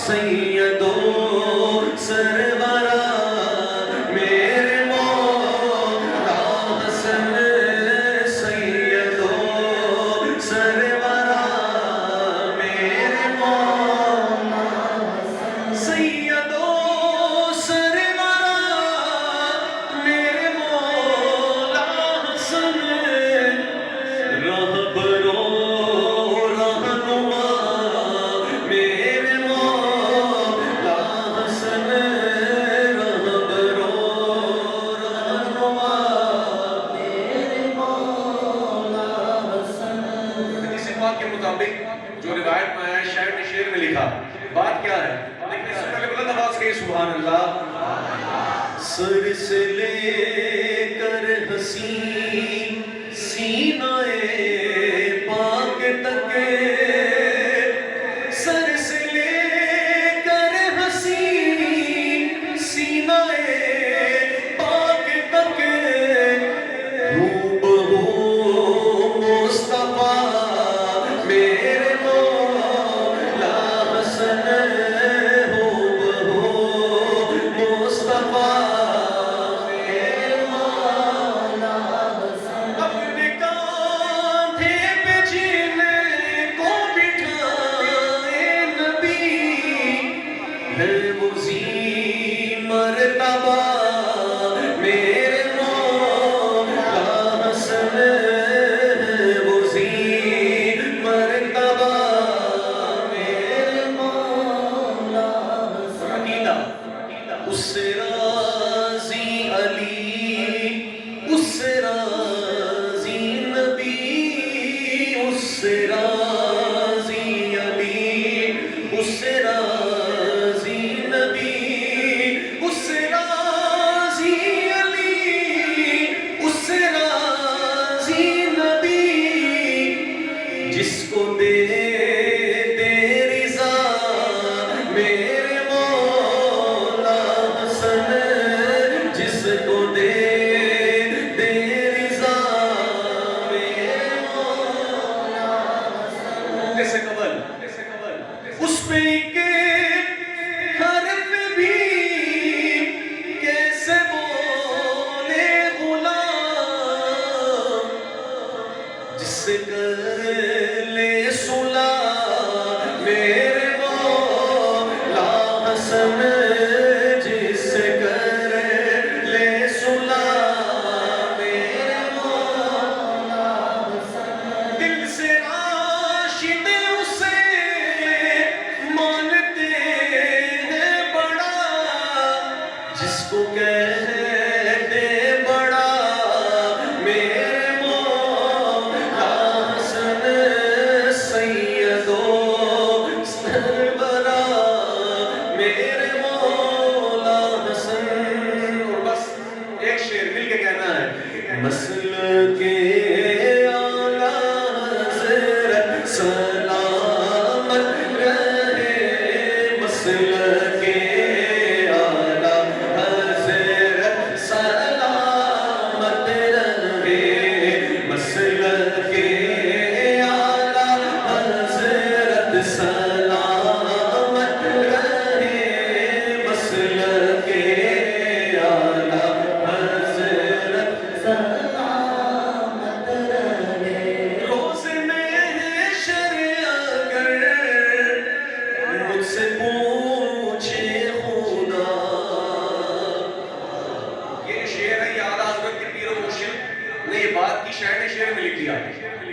سیدو سرورا میرے مولا حسن سیدو سرورا میرے مولا سیدو سرورا میرے مولا حسن رہبرو رہنما میرے مولا حسن رہبرو رہنما میرے مولا حسن۔ حدیث پاک کے مطابق جو روایت میں آیا شاعر نے شعر میں لکھا، بات کیا ہے؟ لیکن اس سے پہلے بلند آواز کہیے سبحان اللہ۔ سر سے لے کر حسین سینہ پاک تک، سر سے لے کر حسین سینہ پاک تک، ہو بہو مصطفیٰ میرے مولا حسن، ہو بہو مصطفیٰ میرے مولا حسن۔ اپنے کاندھے پہ جینے کو بٹھائے نبی، ہے وہ ذی مرتبہ میرے مولا حسن، ہے وہ ذی مرتبہ میرے مولا حسن۔ عقیدہ اس سے راضی علی، اس سے راضی نبی، اس سے راضی علی، اس سے راضی نبی، اس سے راضی علی، اس سے راضی نبی، جس کو دے دے رضا میرے مولا حسن، جس کو دے دے رضا میرے مولا حسن۔ کیسے قبل اس پہ ایک حرف بھی کیسے بولے غلام، جس سے کر لے صلح میرے مولا حسن، جس سے کر لے صلح میرے مولا حسن۔ دل سے عاشق اسے مانتے ہیں بڑا، جس کو کہتے بڑا میرے مولا حسن، سیدو سرورا میرے مولا حسن۔ اور بس ایک شعر مل کے کہنا ہے، مسلک اعلیٰ حضرت سلامت رہے، مسلک اعلیٰ حضرت سلامت رہے، مسلک اعلیٰ حضرت سلامت رہے، مسلک اعلیٰ حضرت سلامت رہے۔ روز محشر اگر مجھ سے پوچھے خدا، یہ شعر ہے، یہ اعلیٰ حضرت کے پیر و مرشد نے یہ بات کی، شاعر نے شعر میں لکھ دیا۔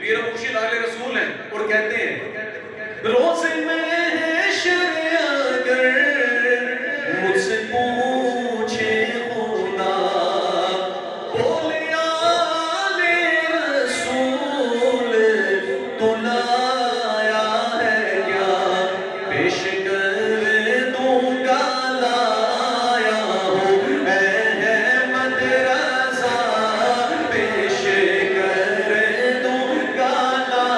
پیر و مرشد اہل رسول ہیں اور کہتے ہیں، روز محشر اگر مجھ سے پوچھے خدا، بولے آل رسول تو لایا ہے کیا، پیش کر دوں گا لایا ہوں احمد رضا، پیش کر دوں گا لایا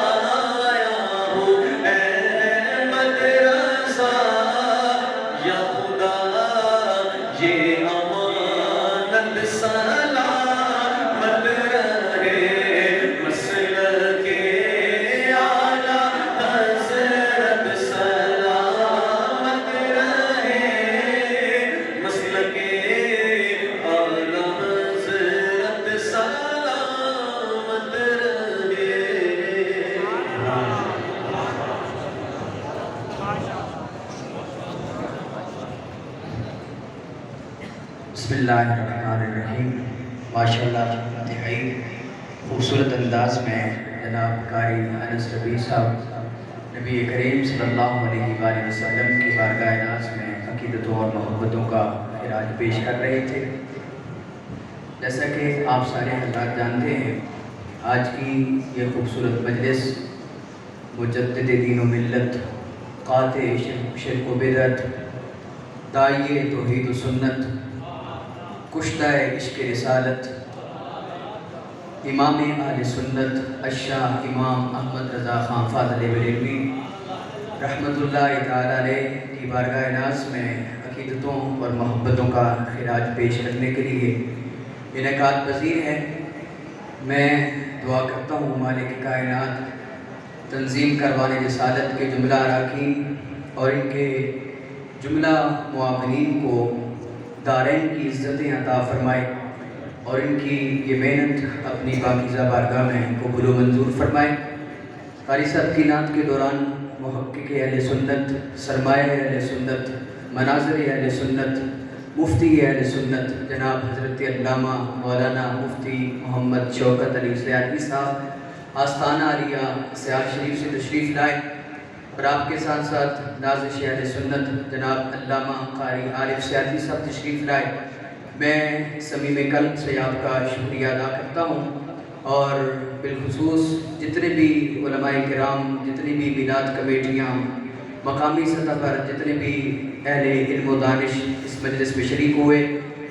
اللہ الرحمن الرحیم۔ ماشاءاللہ انتہائی خوبصورت انداز میں جناب قاری انس ربیع صاحب نبی کریم صلی اللہ علیہ وآلہ وسلم کی بارگاہ ناز میں عقیدتوں اور محبتوں کا خراج پیش کر رہے تھے۔ جیسا کہ آپ سارے حضرات جانتے ہیں، آج کی یہ خوبصورت مجلس مجدد دین و ملت، قاطع شرک و بدعت، داعی توحید و سنت، کشتہ عشق رسالت، امام اہل سنت الشاہ امام احمد رضا خان فاضل بریلوی رحمۃ اللہ تعالیٰ علیہ کی بارگاہ ناز میں عقیدتوں اور محبتوں کا خراج پیش کرنے کے لیے انعقاد پذیر ہے۔ میں دعا کرتا ہوں مالک کائنات تنظیم کروان رسالت کے جملہ اراکین اور ان کے جملہ معاونین کو دارین کی عزتیں عطا فرمائے اور ان کی یہ محنت اپنی پاکیزہ بارگاہ میں قبول و منظور فرمائے۔ قاری صاحب کی نعت کے دوران محقق اہل سنت، سرمایہ اہل سنت، مناظر اہل سنت، مفتی اہل سنت جناب حضرت علامہ مولانا مفتی محمد شوکت علی سیاسی صاحب آستانہ عالیہ سیال شریف سے تشریف لائے اور آپ کے ساتھ ساتھ نازش اہل سنت جناب علامہ قاری عارف سیاسی صاحب تشریف لائے۔ میں صمیم قلب سے آپ کا شکریہ ادا کرتا ہوں اور بالخصوص جتنے بھی علماء کرام، جتنی بھی میلاد کمیٹیاں مقامی سطح پر جتنے بھی اہل علم و دانش اس مجلس میں شریک ہوئے،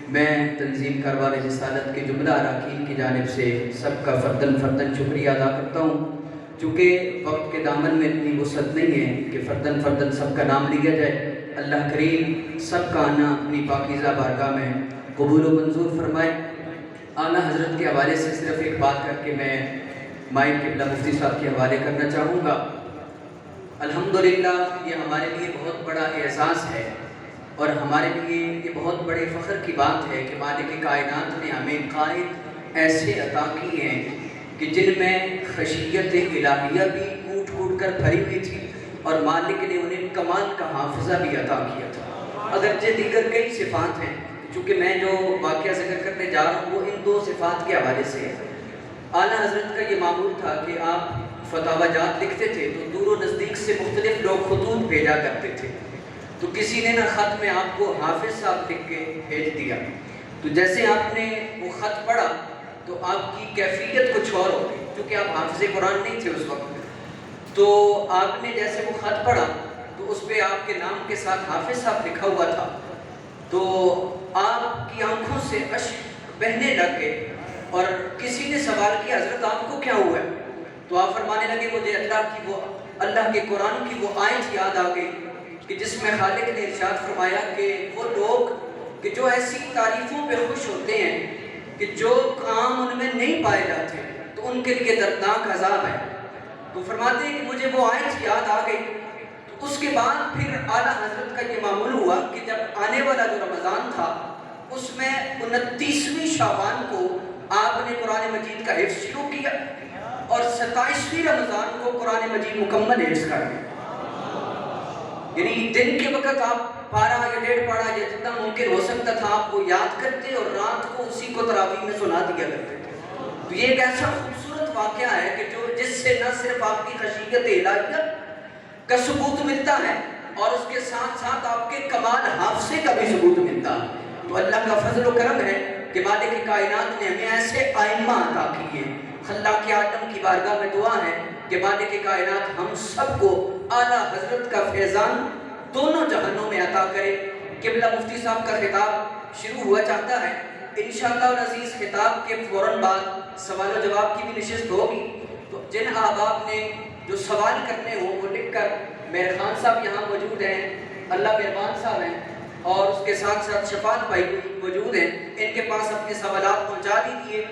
میں تنظیم کروان رسالت کے جملہ اراکین کی جانب سے سب کا فرداً شکریہ ادا کرتا ہوں۔ چونکہ وقت کے دامن میں اتنی وسعت نہیں ہے کہ فرداً سب کا نام لیا جائے، اللہ کریم سب کا آنا اپنی پاکیزہ بارگاہ میں قبول و منظور فرمائے۔ اعلیٰ حضرت کے حوالے سے صرف ایک بات کر کے میں مائک قبلہ مفتی صاحب کے حوالے کرنا چاہوں گا۔ الحمدللہ یہ ہمارے لیے بہت بڑا اعزاز ہے اور ہمارے لیے یہ بہت بڑے فخر کی بات ہے کہ مالک کائنات نے ہمیں قائد ایسے عطا کیے ہیں کہ جن میں خشیت الہیہ بھی کوٹ کوٹ کر بھری ہوئی تھی اور مالک نے انہیں کمال کا حافظہ بھی عطا کیا تھا۔ اگرچہ دیگر کئی صفات ہیں، چونکہ میں جو واقعہ ذکر کرنے جا رہا ہوں وہ ان دو صفات کے حوالے سے ہے۔ اعلیٰ حضرت کا یہ معمول تھا کہ آپ فتاوی جات لکھتے تھے تو دور و نزدیک سے مختلف لوگ خطوط بھیجا کرتے تھے، تو کسی نے نہ خط میں آپ کو حافظ صاحب لکھ کے بھیج دیا، تو جیسے آپ نے وہ خط پڑھا تو آپ کی کیفیت کچھ اور ہو گئی، کیونکہ آپ حافظ قرآن نہیں تھے اس وقت، تو آپ نے جیسے وہ خط پڑھا تو اس پہ آپ کے نام کے ساتھ حافظ صاحب لکھا ہوا تھا، تو آپ کی آنکھوں سے اشک بہنے لگ گئے اور کسی نے سوال کیا حضرت آپ کو کیا ہوا ہے؟ تو آپ فرمانے لگے مجھے اللہ کے قرآن کی وہ آیت یاد آ گئی کہ جس میں خالق نے ارشاد فرمایا کہ وہ لوگ کہ جو ایسی تعریفوں پہ خوش ہوتے ہیں کہ جو کام ان میں نہیں پائے جاتے تو ان کے لیے دردناک عذاب ہے۔ تو فرماتے ہیں کہ مجھے وہ آیت یاد آ گئی، تو اس کے بعد پھر اعلیٰ حضرت کا یہ معمول ہوا کہ جب آنے والا جو رمضان تھا اس میں 29ویں شعبان کو آپ نے قرآن مجید کا حفظ شروع کیا اور 27ویں رمضان کو قرآن مجید مکمل حفظ کر گیا۔ یعنی دن کے وقت آپ پارہ یا 1.5 پارہ یا جتنا ممکن ہو سکتا تھا آپ کو یاد کرتے اور رات کو اسی کو تراویح میں سنا دیا کرتے تھے۔ تو یہ ایک ایسا خوبصورت واقعہ ہے کہ جس سے نہ صرف آپ کی خشیت الہیہ کا ثبوت ملتا ہے اور اس کے ساتھ ساتھ آپ کے کمال حافظے کا بھی ثبوت ملتا ہے۔ تو اللہ کا فضل و کرم ہے کہ مالک کائنات نے ہمیں ایسے آئمہ عطا کیے۔ خلاق عالم کی بارگاہ میں دعا ہے کہ مالک کائنات ہم سب کو اعلیٰ حضرت کا فیضان دونوں جہانوں میں عطا کرے۔ قبلہ مفتی صاحب کا خطاب شروع ہوا چاہتا ہے، انشاءاللہ العزیز خطاب کے فوراً بعد سوال و جواب کی بھی نشست ہوگی، تو جن احباب نے جو سوال کرنے ہوں وہ لکھ کر، مہر خان صاحب یہاں موجود ہیں، اللہ مہربان صاحب ہیں اور اس کے ساتھ ساتھ شفاعت بھائی موجود ہیں، ان کے پاس اپنے سوالات پہنچا دیجیے۔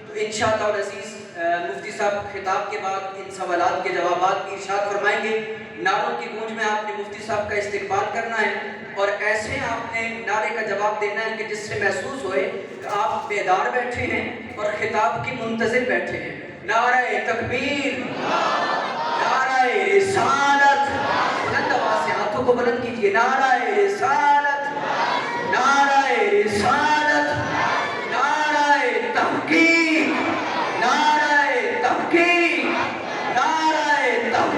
تو انشاءاللہ العزیز مفتی صاحب خطاب کے بعد ان سوالات کے جوابات کی ارشاد فرمائیں گے۔ نعروں کی گونج میں آپ نے مفتی صاحب کا استقبال کرنا ہے اور ایسے آپ نے نعرے کا جواب دینا ہے کہ جس سے محسوس ہوئے کہ آپ بیدار بیٹھے ہیں اور خطاب کی منتظر بیٹھے ہیں۔ نعرہ تکبیر، نعرہ رسالت، بلند آواز سے ہاتھوں کو بلند کیجیے، نعرہ رسالت، نعرہ رسالت،